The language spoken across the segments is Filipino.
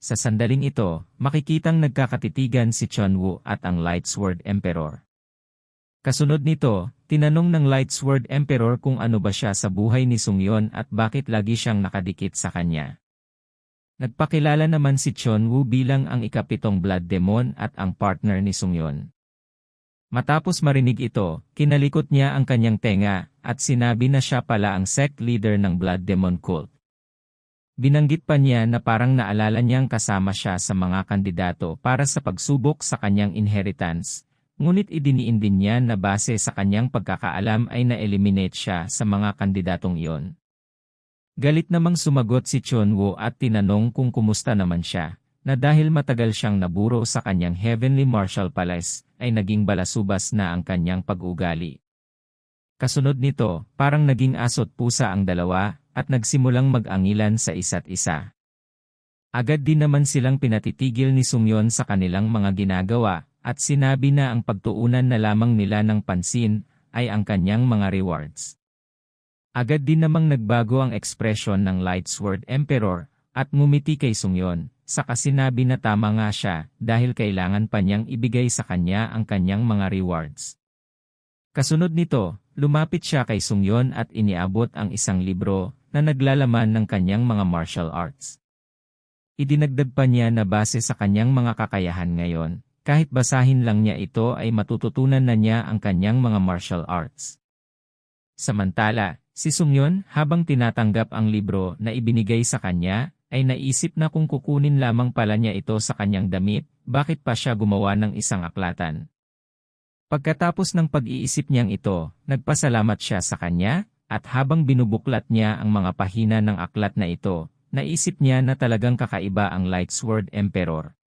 Sa sandaling ito, makikitang nagkakatitigan si Chunwoo at ang Lightsword Emperor. Kasunod nito, tinanong ng Lightsword Emperor kung ano ba siya sa buhay ni Sungyeon at bakit lagi siyang nakadikit sa kanya. Nagpakilala naman si Chunwoo bilang ang ikapitong Blood Demon at ang partner ni Sungyeon. Matapos marinig ito, kinalikot niya ang kanyang tenga at sinabi na siya pala ang sect leader ng Blood Demon cult. Binanggit pa niya na parang naalala niyang kasama siya sa mga kandidato para sa pagsubok sa kanyang inheritance, ngunit idiniin din niya na base sa kanyang pagkakaalam ay na-eliminate siya sa mga kandidatong iyon. Galit namang sumagot si Chunwoo at tinanong kung kumusta naman siya, na dahil matagal siyang naburo sa kanyang Heavenly Martial Palace, ay naging balasubas na ang kanyang pag-ugali. Kasunod nito, parang naging aso't pusa ang dalawa, at nagsimulang mag-angilan sa isa't isa. Agad din naman silang pinatitigil ni Sungyeon sa kanilang mga ginagawa, at sinabi na ang pagtuunan na lamang nila ng pansin, ay ang kanyang mga rewards. Agad din namang nagbago ang ekspresyon ng Lightsword Emperor, at ngumiti kay Sungyeon, saka sinabi na tama nga siya, dahil kailangan pa niyang ibigay sa kanya ang kanyang mga rewards. Kasunod nito, lumapit siya kay Sungyeon at iniabot ang isang libro, na naglalaman ng kanyang mga martial arts. Idinagdag pa niya na base sa kanyang mga kakayahan ngayon, kahit basahin lang niya ito ay matututunan na niya ang kanyang mga martial arts. Samantala, si Sungyeon habang tinatanggap ang libro na ibinigay sa kanya, ay naisip na kung kukunin lamang pala niya ito sa kanyang damit, bakit pa siya gumawa ng isang aklatan. Pagkatapos ng pag-iisip niyang ito, nagpasalamat siya sa kanya, at habang binubuklat niya ang mga pahina ng aklat na ito, naisip niya na talagang kakaiba ang Lightsword Emperor.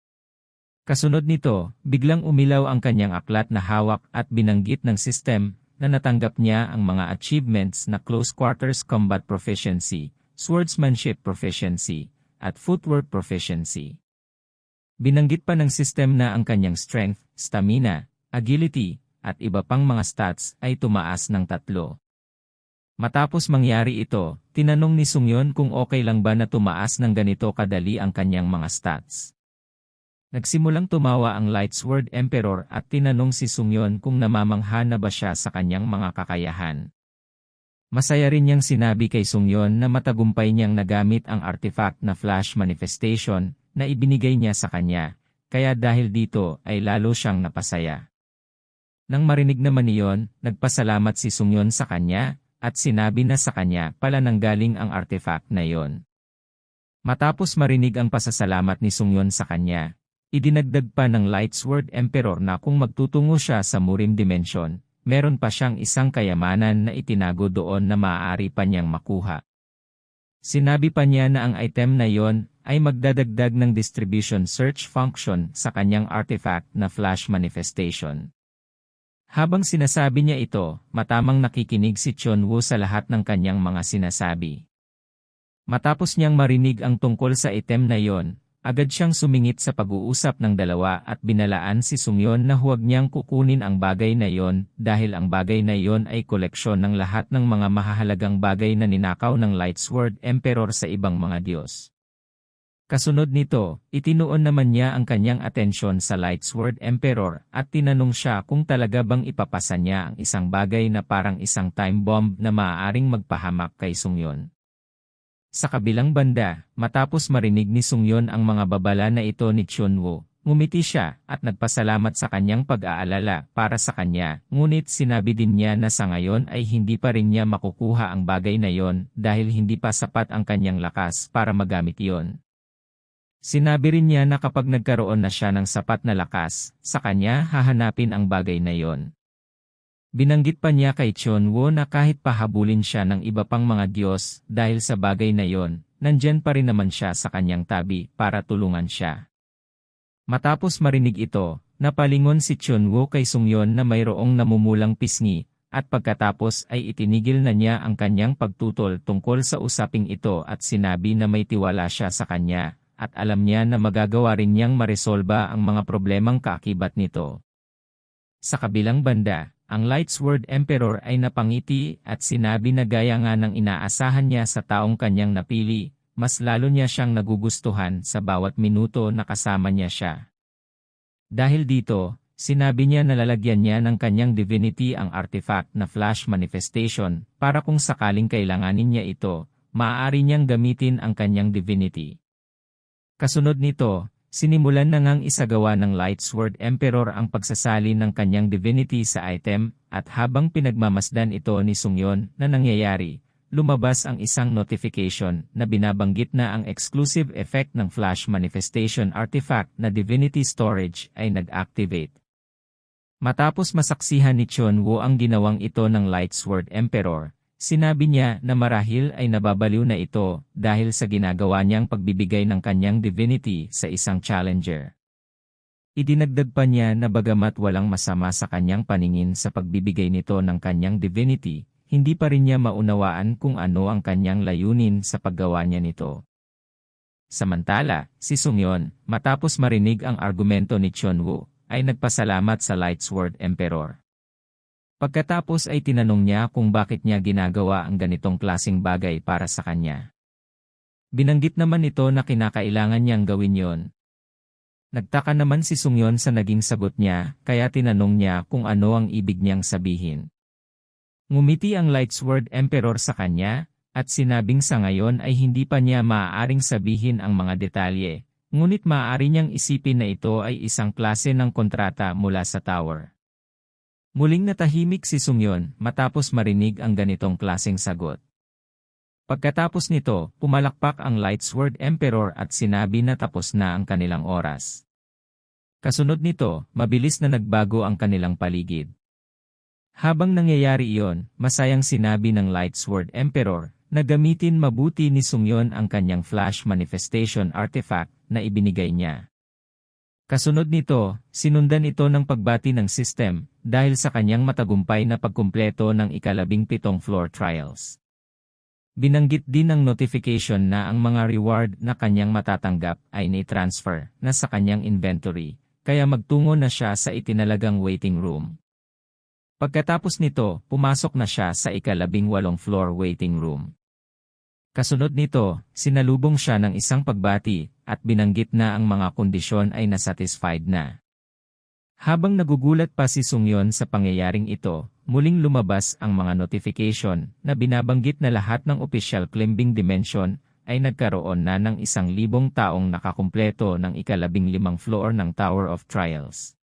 Kasunod nito, biglang umilaw ang kanyang aklat na hawak at binanggit ng system na natanggap niya ang mga achievements na Close Quarters Combat Proficiency, Swordsmanship Proficiency, at Footwork Proficiency. Binanggit pa ng system na ang kanyang Strength, Stamina, Agility, at iba pang mga stats ay tumaas ng 3. Matapos mangyari ito, tinanong ni Sungyeon kung okay lang ba na tumaas ng ganito kadali ang kanyang mga stats. Nagsimulang tumawa ang Lightsword Emperor at tinanong si Sungyeon kung namamangha na ba siya sa kanyang mga kakayahan. Masaya rin niyang sinabi kay Sungyeon na matagumpay niyang nagamit ang artifact na Flash Manifestation na ibinigay niya sa kanya, kaya dahil dito ay lalo siyang napasaya. Nang marinig naman niyon, nagpasalamat si Sungyeon sa kanya, at sinabi na sa kanya pala nanggaling ang artifact na yon. Matapos marinig ang pasasalamat ni Sungyeon sa kanya, idinagdag pa ng Lightsword Emperor na kung magtutungo siya sa Murim Dimension, meron pa siyang isang kayamanan na itinago doon na maaari pa niyang makuha. Sinabi pa niya na ang item na yon ay magdadagdag ng distribution search function sa kanyang artifact na Flash Manifestation. Habang sinasabi niya ito, matamang nakikinig si Chunwoo sa lahat ng kanyang mga sinasabi. Matapos niyang marinig ang tungkol sa item na yon, agad siyang sumingit sa pag-uusap ng dalawa at binalaan si Sungyeon na huwag niyang kukunin ang bagay na yon dahil ang bagay na yon ay koleksyon ng lahat ng mga mahahalagang bagay na ninakaw ng Lightsword Emperor sa ibang mga Diyos. Kasunod nito, itinuon naman niya ang kanyang atensyon sa Lightsword Emperor at tinanong siya kung talaga bang ipapasa niya ang isang bagay na parang isang time bomb na maaaring magpahamak kay Sungyeon. Sa kabilang banda, matapos marinig ni Sungyeon ang mga babala na ito ni Chunwoo, ngumiti siya at nagpasalamat sa kanyang pag-aalala para sa kanya, ngunit sinabi din niya na sa ngayon ay hindi pa rin niya makukuha ang bagay na yon dahil hindi pa sapat ang kanyang lakas para magamit yon. Sinabi rin niya na kapag nagkaroon na siya ng sapat na lakas, sa kanya hahanapin ang bagay na yon. Binanggit pa niya kay Chunwoo na kahit pahabulin siya ng iba pang mga Diyos dahil sa bagay na yon, nandyan pa rin naman siya sa kanyang tabi para tulungan siya. Matapos marinig ito, napalingon si Chunwoo kay Sungyeon na mayroong namumulang pisngi, at pagkatapos ay itinigil na niya ang kanyang pagtutol tungkol sa usaping ito at sinabi na may tiwala siya sa kanya. At alam niya na magagawa rin niyang maresolba ang mga problemang kaakibat nito. Sa kabilang banda, ang Lightsword Emperor ay napangiti at sinabi na gaya nga ng inaasahan niya sa taong kanyang napili, mas lalo niya siyang nagugustuhan sa bawat minuto na kasama niya siya. Dahil dito, sinabi niya na lalagyan niya ng kanyang divinity ang artifact na flash manifestation para kung sakaling kailanganin niya ito, maaari niyang gamitin ang kanyang divinity. Kasunod nito, sinimulan na ngang isagawa ng Lightsword Emperor ang pagsasali ng kanyang divinity sa item, at habang pinagmamasdan ito ni Sungyon na nangyayari, lumabas ang isang notification na binabanggit na ang exclusive effect ng Flash Manifestation Artifact na Divinity Storage ay nag-activate. Matapos masaksihan ni Chunwoo ang ginawang ito ng Lightsword Emperor, sinabi niya na marahil ay nababaliw na ito dahil sa ginagawa niyang pagbibigay ng kanyang divinity sa isang challenger. Idinagdag pa niya na bagamat walang masama sa kanyang paningin sa pagbibigay nito ng kanyang divinity, hindi pa rin niya maunawaan kung ano ang kanyang layunin sa paggawa niya nito. Samantala, si Sungyon, matapos marinig ang argumento ni Chunwoo, ay nagpasalamat sa Lightsword Emperor. Pagkatapos ay tinanong niya kung bakit niya ginagawa ang ganitong klaseng bagay para sa kanya. Binanggit naman ito na kinakailangan niyang gawin yon. Nagtaka naman si Sungyon sa naging sagot niya, kaya tinanong niya kung ano ang ibig niyang sabihin. Ngumiti ang Lightsword Emperor sa kanya, at sinabing sa ngayon ay hindi pa niya maaaring sabihin ang mga detalye, ngunit maaari niyang isipin na ito ay isang klase ng kontrata mula sa tower. Muling natahimik si Sungyon matapos marinig ang ganitong klaseng sagot. Pagkatapos nito, pumalakpak ang Lightsword Emperor at sinabi na tapos na ang kanilang oras. Kasunod nito, mabilis na nagbago ang kanilang paligid. Habang nangyayari iyon, masayang sinabi ng Lightsword Emperor na gamitin mabuti ni Sungyon ang kanyang Flash Manifestation Artifact na ibinigay niya. Kasunod nito, sinundan ito ng pagbati ng system dahil sa kanyang matagumpay na pagkumpleto ng ika-17 floor trials. Binanggit din ng notification na ang mga reward na kanyang matatanggap ay ni-transfer na sa kanyang inventory, kaya magtungo na siya sa itinalagang waiting room. Pagkatapos nito, pumasok na siya sa ika-18 floor waiting room. Kasunod nito, sinalubong siya ng isang pagbati, at binanggit na ang mga kondisyon ay nasatisfied na. Habang nagugulat pa si Sungyon sa pangyayaring ito, muling lumabas ang mga notification na binabanggit na lahat ng official climbing dimension ay nagkaroon na ng 1,000 taong nakakumpleto ng ika-15 floor ng Tower of Trials.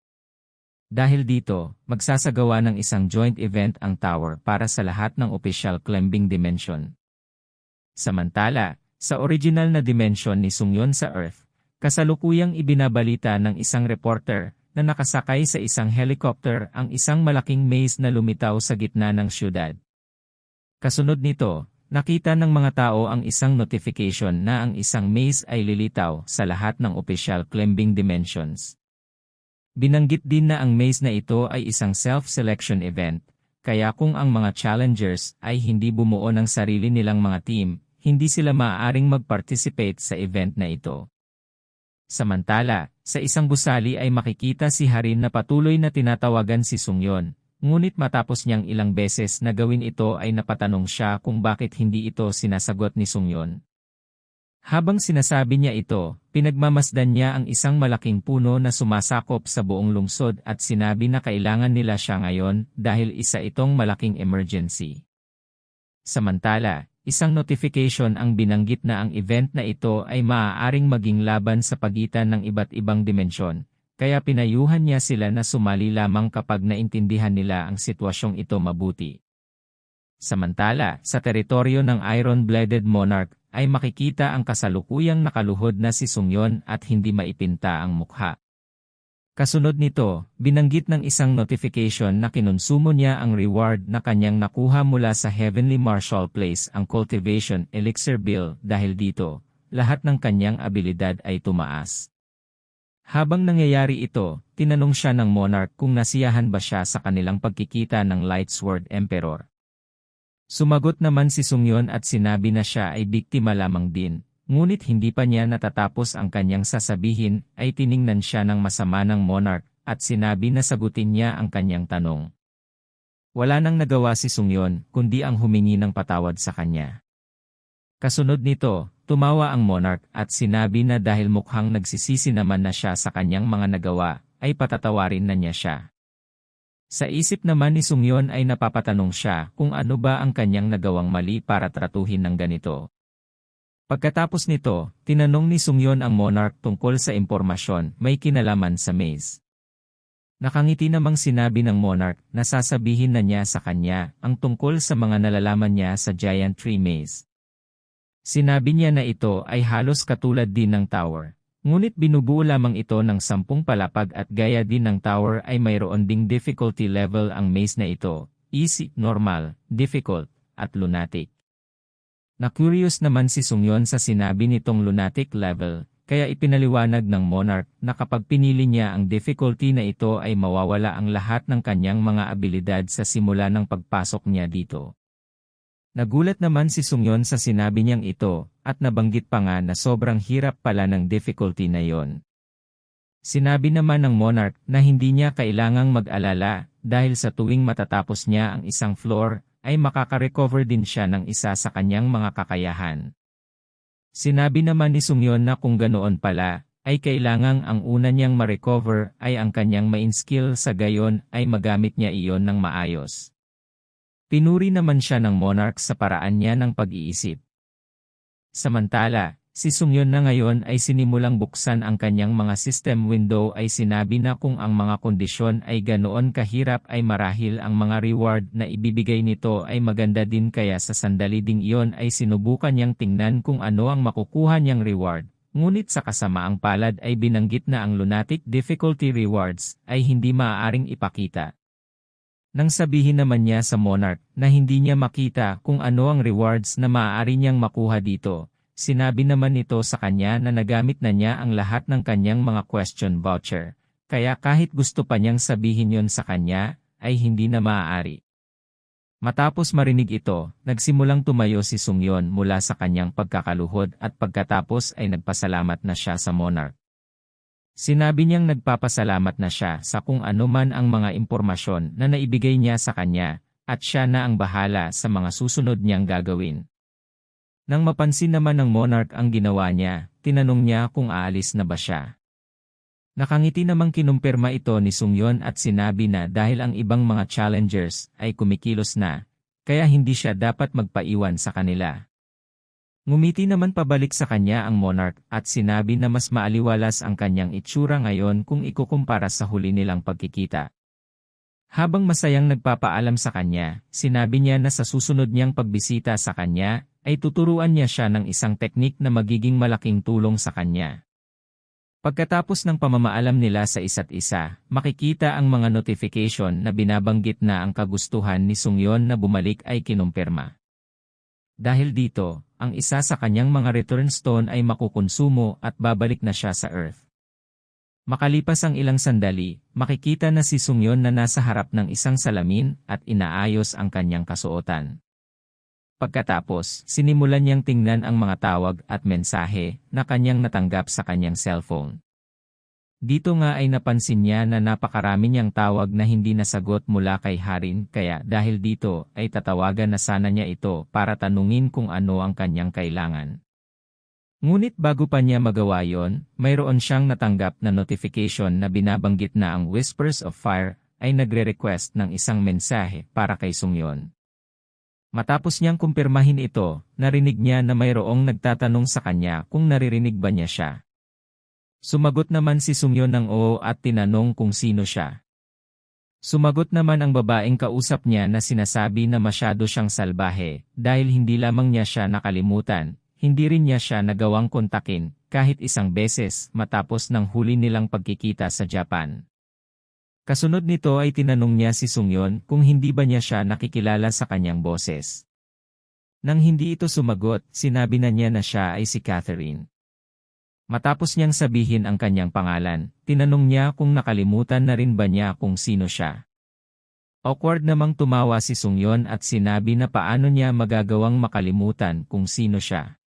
Dahil dito, magsasagawa ng isang joint event ang tower para sa lahat ng official climbing dimension. Samantala, sa original na dimension ni Sungyon sa Earth, kasalukuyang ibinabalita ng isang reporter na nakasakay sa isang helicopter ang isang malaking maze na lumitaw sa gitna ng syudad. Kasunod nito, nakita ng mga tao ang isang notification na ang isang maze ay lilitaw sa lahat ng official climbing dimensions. Binanggit din na ang maze na ito ay isang self-selection event, kaya kung ang mga challengers ay hindi bumuo ng sarili nilang mga team, hindi sila maaaring mag-participate sa event na ito. Samantala, sa isang gusali ay makikita si Harin na patuloy na tinatawagan si Sungyon, ngunit matapos niyang ilang beses na gawin ito ay napatanong siya kung bakit hindi ito sinasagot ni Sungyon. Habang sinasabi niya ito, pinagmamasdan niya ang isang malaking puno na sumasakop sa buong lungsod at sinabi na kailangan nila siya ngayon dahil isa itong malaking emergency. Samantala, isang notification ang binanggit na ang event na ito ay maaaring maging laban sa pagitan ng iba't ibang dimensyon, kaya pinayuhan niya sila na sumali lamang kapag naintindihan nila ang sitwasyong ito mabuti. Samantala, sa teritoryo ng Iron-Bladed Monarch, ay makikita ang kasalukuyang nakaluhod na si Sungyon at hindi maipinta ang mukha. Kasunod nito, binanggit ng isang notification na kinonsumo niya ang reward na kanyang nakuha mula sa Heavenly Marshall Place ang Cultivation Elixir Bill dahil dito, lahat ng kanyang abilidad ay tumaas. Habang nangyayari ito, tinanong siya ng Monarch kung nasiyahan ba siya sa kanilang pagkikita ng Lightsword Emperor. Sumagot naman si Sungyon at sinabi na siya ay biktima lamang din, ngunit hindi pa niya natatapos ang kanyang sasabihin ay tiningnan siya ng masama ng Monarch at sinabi na sagutin niya ang kanyang tanong. Wala nang nagawa si Sungyon kundi ang humingi ng patawad sa kanya. Kasunod nito, tumawa ang monarch at sinabi na dahil mukhang nagsisisi naman na siya sa kanyang mga nagawa, ay patatawarin na niya siya. Sa isip naman ni Sungyon ay napapatanong siya kung ano ba ang kanyang nagawang mali para tratuhin ng ganito. Pagkatapos nito, tinanong ni Sungyon ang monarch tungkol sa impormasyon may kinalaman sa maze. Nakangiti namang sinabi ng monarch na sasabihin na niya sa kanya ang tungkol sa mga nalalaman niya sa Giant Tree Maze. Sinabi niya na ito ay halos katulad din ng tower. Ngunit binubuo lamang ito ng 10 palapag at gaya din ng tower ay mayroon ding difficulty level ang maze na ito, easy, normal, difficult, at lunatic. Na-curious naman si Sungyon sa sinabi nitong lunatic level, kaya ipinaliwanag ng monarch na kapag pinili niya ang difficulty na ito ay mawawala ang lahat ng kanyang mga abilidad sa simula ng pagpasok niya dito. Nagulat naman si Sungyon sa sinabi niyang ito, at nabanggit pa nga na sobrang hirap pala ng difficulty na yon. Sinabi naman ng monarch na hindi niya kailangang mag-alala, dahil sa tuwing matatapos niya ang isang floor, ay makaka-recover din siya ng isa sa kanyang mga kakayahan. Sinabi naman ni Sungyon na kung ganoon pala, ay kailangang ang una niyang ma-recover ay ang kanyang main skill sa gayon ay magamit niya iyon ng maayos. Pinuri naman siya ng monarch sa paraan niya ng pag-iisip. Samantala, si Sungyon na ngayon ay sinimulang buksan ang kanyang mga system window ay sinabi na kung ang mga kondisyon ay ganoon kahirap ay marahil ang mga reward na ibibigay nito ay maganda din kaya sa sandali ding iyon ay sinubukan niyang tingnan kung ano ang makukuha niyang reward. Ngunit sa kasamaang palad ay binanggit na ang lunatic difficulty rewards ay hindi maaaring ipakita. Nang sabihin naman niya sa monarch na hindi niya makita kung ano ang rewards na maaari niyang makuha dito, sinabi naman nito sa kanya na nagamit na niya ang lahat ng kanyang mga question voucher, kaya kahit gusto pa niyang sabihin yon sa kanya, ay hindi na maaari. Matapos marinig ito, nagsimulang tumayo si Sungyon mula sa kanyang pagkakaluhod at pagkatapos ay nagpasalamat na siya sa monarch. Sinabi niyang nagpapasalamat na siya sa kung ano man ang mga impormasyon na naibigay niya sa kanya, at siya na ang bahala sa mga susunod niyang gagawin. Nang mapansin naman ng monarch ang ginawa niya, tinanong niya kung aalis na ba siya. Nakangiti namang kinumpirma ito ni Sungyon at sinabi na dahil ang ibang mga challengers ay kumikilos na, kaya hindi siya dapat magpaiwan sa kanila. Ngumiti naman pabalik sa kanya ang monarch at sinabi na mas maaliwalas ang kanyang itsura ngayon kung ikukumpara sa huli nilang pagkikita. Habang masayang nagpapaalam sa kanya, sinabi niya na sa susunod niyang pagbisita sa kanya, ay tuturuan niya siya ng isang teknik na magiging malaking tulong sa kanya. Pagkatapos ng pamamaalam nila sa isa't isa, makikita ang mga notification na binabanggit na ang kagustuhan ni Sungyon na bumalik ay kinumpirma. Dahil dito, ang isa sa kanyang mga return stone ay makukonsumo at babalik na siya sa Earth. Makalipas ang ilang sandali, makikita na si Sungyon na nasa harap ng isang salamin at inaayos ang kanyang kasuotan. Pagkatapos, sinimulan niyang tingnan ang mga tawag at mensahe na kanyang natanggap sa kanyang cellphone. Dito nga ay napansin niya na napakarami niyang tawag na hindi nasagot mula kay Harin kaya dahil dito ay tatawagan na sana niya ito para tanungin kung ano ang kanyang kailangan. Ngunit bago pa niya magawa yon, mayroon siyang natanggap na notification na binabanggit na ang Whispers of Fire ay nagre-request ng isang mensahe para kay Sungyon. Matapos niyang kumpirmahin ito, narinig niya na mayroong nagtatanong sa kanya kung naririnig ba niya siya. Sumagot naman si Sungyon ng oo at tinanong kung sino siya. Sumagot naman ang babaeng kausap niya na sinasabi na masyado siyang salbahe dahil hindi lamang niya siya nakalimutan, hindi rin niya siya nagawang kontakin kahit isang beses matapos ng huli nilang pagkikita sa Japan. Kasunod nito ay tinanong niya si Sungyon kung hindi ba niya siya nakikilala sa kanyang boses. Nang hindi ito sumagot, sinabi na niya na siya ay si Catherine. Matapos niyang sabihin ang kanyang pangalan, tinanong niya kung nakalimutan na rin ba niya kung sino siya. Awkward namang tumawa si Sungyon at sinabi na paano niya magagawang makalimutan kung sino siya.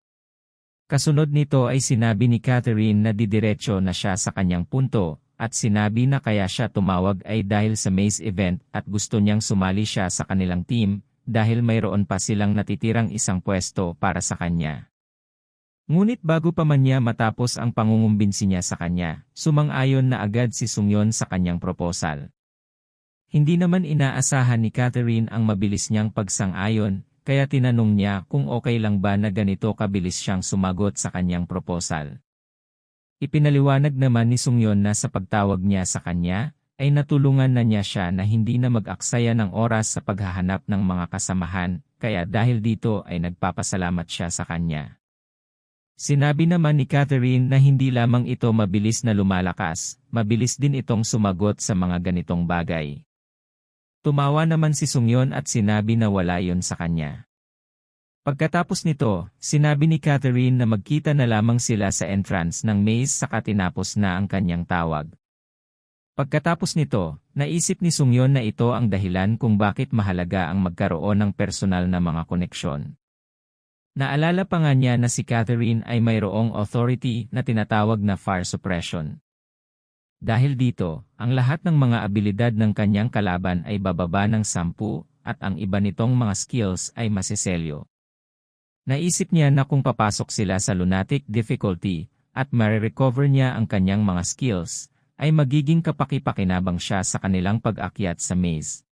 Kasunod nito ay sinabi ni Catherine na didiretso na siya sa kanyang punto, at sinabi na kaya siya tumawag ay dahil sa maze event at gusto niyang sumali siya sa kanilang team, dahil mayroon pa silang natitirang isang pwesto para sa kanya. Ngunit bago pa man niya matapos ang pangungumbinsi niya sa kanya, sumang-ayon na agad si Sungyeon sa kanyang proposal. Hindi naman inaasahan ni Catherine ang mabilis niyang pagsang-ayon, kaya tinanong niya kung okay lang ba na ganito kabilis siyang sumagot sa kanyang proposal. Ipinaliwanag naman ni Sungyeon na sa pagtawag niya sa kanya, ay natulungan na niya siya na hindi na mag-aksaya ng oras sa paghahanap ng mga kasamahan, kaya dahil dito ay nagpapasalamat siya sa kanya. Sinabi naman ni Catherine na hindi lamang ito mabilis na lumalakas, mabilis din itong sumagot sa mga ganitong bagay. Tumawa naman si Sungyeon at sinabi na wala yon sa kanya. Pagkatapos nito, sinabi ni Catherine na magkita na lamang sila sa entrance ng maze saka tinapos na ang kanyang tawag. Pagkatapos nito, naisip ni Sungyeon na ito ang dahilan kung bakit mahalaga ang magkaroon ng personal na mga koneksyon. Naalala pa nga niya na si Catherine ay mayroong authority na tinatawag na fire suppression. Dahil dito, ang lahat ng mga abilidad ng kanyang kalaban ay bababa ng 10 at ang iba nitong mga skills ay masiselyo. Naisip niya na kung papasok sila sa lunatic difficulty at marirecover niya ang kanyang mga skills, ay magiging kapaki-pakinabang siya sa kanilang pag-akyat sa maze.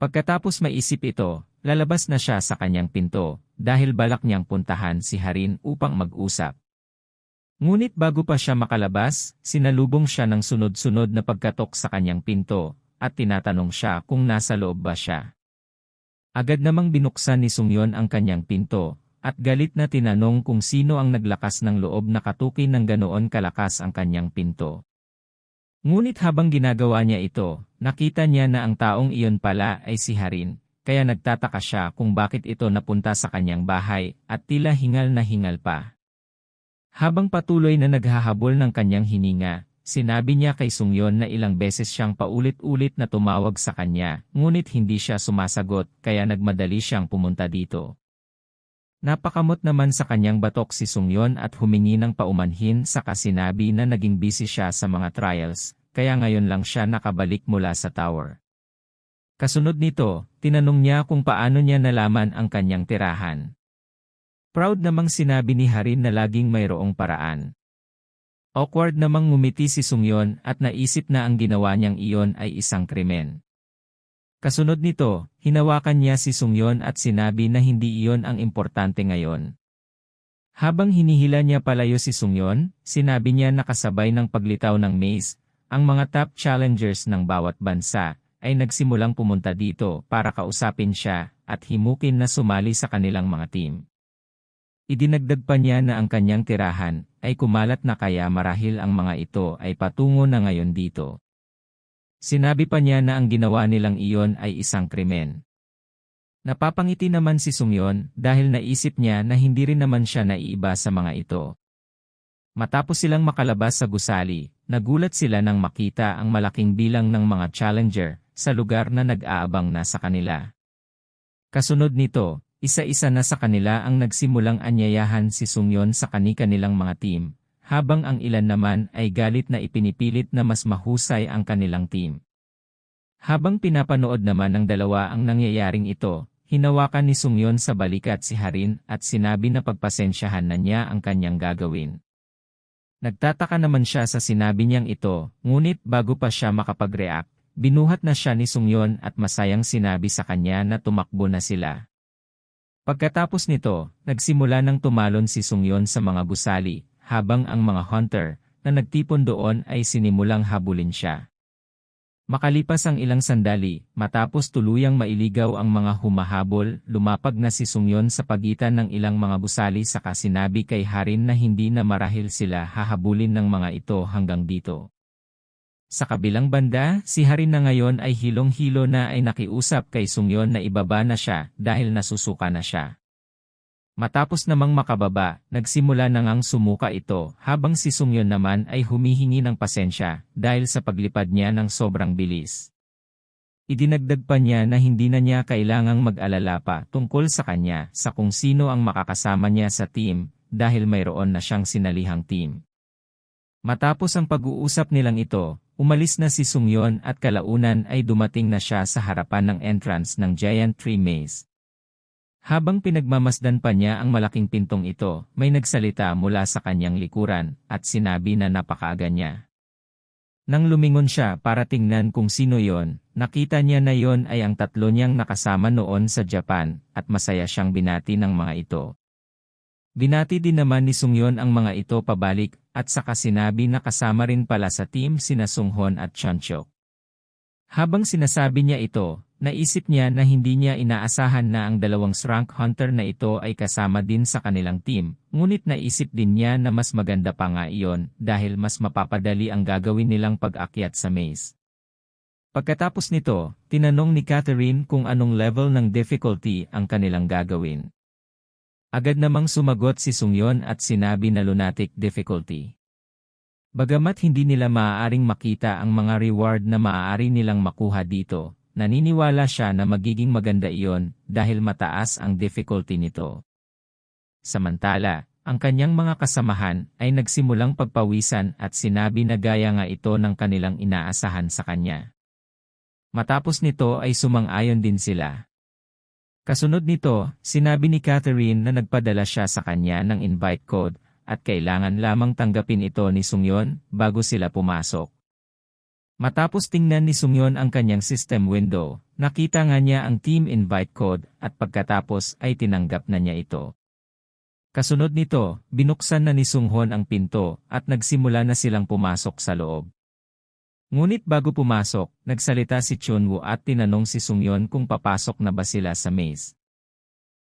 Pagkatapos maisip ito, lalabas na siya sa kanyang pinto, dahil balak niyang puntahan si Harin upang mag-usap. Ngunit bago pa siya makalabas, sinalubong siya ng sunod-sunod na pagkatok sa kanyang pinto, at tinatanong siya kung nasa loob ba siya. Agad namang binuksan ni Sungyeon ang kanyang pinto, at galit na tinanong kung sino ang naglakas ng loob na katukin ng ganoon kalakas ang kanyang pinto. Ngunit habang ginagawa niya ito, nakita niya na ang taong iyon pala ay si Harin, kaya nagtataka siya kung bakit ito napunta sa kanyang bahay at tila hingal na hingal pa. Habang patuloy na naghahabol ng kanyang hininga, sinabi niya kay Sungyeon na ilang beses siyang paulit-ulit na tumawag sa kanya, ngunit hindi siya sumasagot kaya nagmadali siyang pumunta dito. Napakamot naman sa kanyang batok si Sungyeon at humingi ng paumanhin saka sinabi na naging busy siya sa mga trials, kaya ngayon lang siya nakabalik mula sa tower. Kasunod nito, tinanong niya kung paano niya nalaman ang kanyang tirahan. Proud namang sinabi ni Harin na laging mayroong paraan. Awkward namang ngumiti si Sungyeon at naisip na ang ginawa niyang iyon ay isang krimen. Kasunod nito, hinawakan niya si Sungyeon at sinabi na hindi iyon ang importante ngayon. Habang hinihila niya palayo si Sungyeon, sinabi niya na kasabay ng paglitaw ng maze, ang mga top challengers ng bawat bansa ay nagsimulang pumunta dito para kausapin siya at himukin na sumali sa kanilang mga team. Idinagdag pa niya na ang kanyang tirahan ay kumalat na kaya marahil ang mga ito ay patungo na ngayon dito. Sinabi pa niya na ang ginawa nilang iyon ay isang krimen. Napapangiti naman si Sungyeon dahil naisip niya na hindi rin naman siya naiiba sa mga ito. Matapos silang makalabas sa gusali, nagulat sila nang makita ang malaking bilang ng mga challenger sa lugar na nag-aabang na sa kanila. Kasunod nito, isa-isa na sa kanila ang nagsimulang anyayahan si Sungyeon sa kani-kanilang mga team, habang ang ilan naman ay galit na ipinipilit na mas mahusay ang kanilang team. Habang pinapanood naman ng dalawa ang nangyayaring ito, hinawakan ni Sungyeon sa balikat si Harin at sinabi na pagpasensyahan na niya ang kanyang gagawin. Nagtataka naman siya sa sinabi niyang ito, ngunit bago pa siya makapag-react, binuhat na siya ni Sungyeon at masayang sinabi sa kanya na tumakbo na sila. Pagkatapos nito, nagsimula ng tumalon si Sungyeon sa mga gusali, habang ang mga hunter na nagtipon doon ay sinimulang habulin siya. Makalipas ang ilang sandali, matapos tuluyang mailigaw ang mga humahabol, lumapag na si Sungyeon sa pagitan ng ilang mga gusali saka sinabi kay Harin na hindi na marahil sila hahabulin ng mga ito hanggang dito. Sa kabilang banda, si Harin na ngayon ay hilong-hilo na ay nakiusap kay Sungyeon na ibaba na siya dahil nasusuka na siya. Matapos namang makababa, nagsimula na ngang sumuka ito habang si Sungyeon naman ay humihingi ng pasensya dahil sa paglipad niya ng sobrang bilis. Idinagdag pa niya na hindi na niya kailangang mag-alala pa tungkol sa kanya sa kung sino ang makakasama niya sa team dahil mayroon na siyang sinalihang team. Matapos ang pag-uusap nilang ito, Umalis na si Sungyeon at kalaunan ay dumating na siya sa harapan ng entrance ng Giant Tree Maze. Habang pinagmamasdan pa niya ang malaking pintong ito, may nagsalita mula sa kanyang likuran at sinabi na napakaaga niya. Nang lumingon siya para tingnan kung sino yon, nakita niya na yon ay ang tatlo niyang nakasama noon sa Japan at masaya siyang binati ng mga ito. Binati din naman ni Sungyeon ang mga ito pabalik at saka sinabi na kasama rin pala sa team sina Sunghon at Chonchok. Habang sinasabi niya ito, naisip niya na hindi niya inaasahan na ang dalawang Srank Hunter na ito ay kasama din sa kanilang team, ngunit naisip din niya na mas maganda pa nga iyon dahil mas mapapadali ang gagawin nilang pag-akyat sa maze. Pagkatapos nito, tinanong ni Catherine kung anong level ng difficulty ang kanilang gagawin. Agad namang sumagot si Sungyeon at sinabi na lunatic difficulty. Bagamat hindi nila maaaring makita ang mga reward na maaari nilang makuha dito, naniniwala siya na magiging maganda iyon dahil mataas ang difficulty nito. Samantala, ang kanyang mga kasamahan ay nagsimulang pagpawisan at sinabi na gaya nga ito ng kanilang inaasahan sa kanya. Matapos nito ay sumang-ayon din sila. Kasunod nito, sinabi ni Catherine na nagpadala siya sa kanya ng invite code at kailangan lamang tanggapin ito ni Sungyeon bago sila pumasok. Matapos tingnan ni Sungyeon ang kanyang system window, nakita nga niya ang team invite code at pagkatapos ay tinanggap na niya ito. Kasunod nito, binuksan na ni Sunghon ang pinto at nagsimula na silang pumasok sa loob. Ngunit bago pumasok, nagsalita si Chunwoo at tinanong si Sungyeon kung papasok na ba sila sa maze.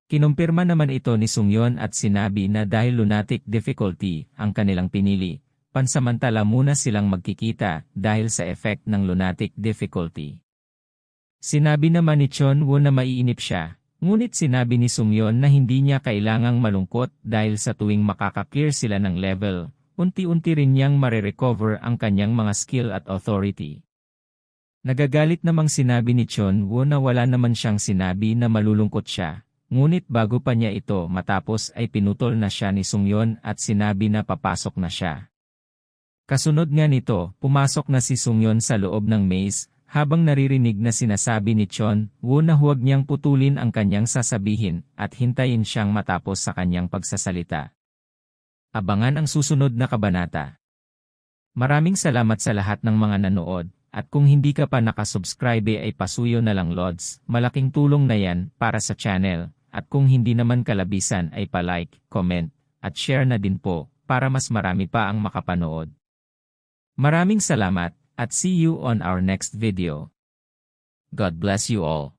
Kinumpirma naman ito ni Sungyeon at sinabi na dahil lunatic difficulty ang kanilang pinili, pansamantala muna silang magkikita dahil sa effect ng lunatic difficulty. Sinabi naman ni Chunwoo na maiinip siya, ngunit sinabi ni Sungyeon na hindi niya kailangang malungkot dahil sa tuwing makaka-clear sila ng level, unti-unti rin niyang marirecover ang kanyang mga skill at authority. Nagagalit namang sinabi ni Chunwoo na wala naman siyang sinabi na malulungkot siya, ngunit bago pa niya ito matapos ay pinutol na siya ni Sungyeon at sinabi na papasok na siya. Kasunod nga nito, pumasok na si Sungyeon sa loob ng maze, habang naririnig na sinasabi ni Chunwoo na huwag niyang putulin ang kanyang sasabihin at hintayin siyang matapos sa kanyang pagsasalita. Abangan ang susunod na kabanata. Maraming salamat sa lahat ng mga nanood, at kung hindi ka pa nakasubscribe ay pasuyo na lang Lods, malaking tulong na yan para sa channel, at kung hindi naman kalabisan ay pa-like, comment, at share na din po, para mas marami pa ang makapanood. Maraming salamat, at see you on our next video. God bless you all.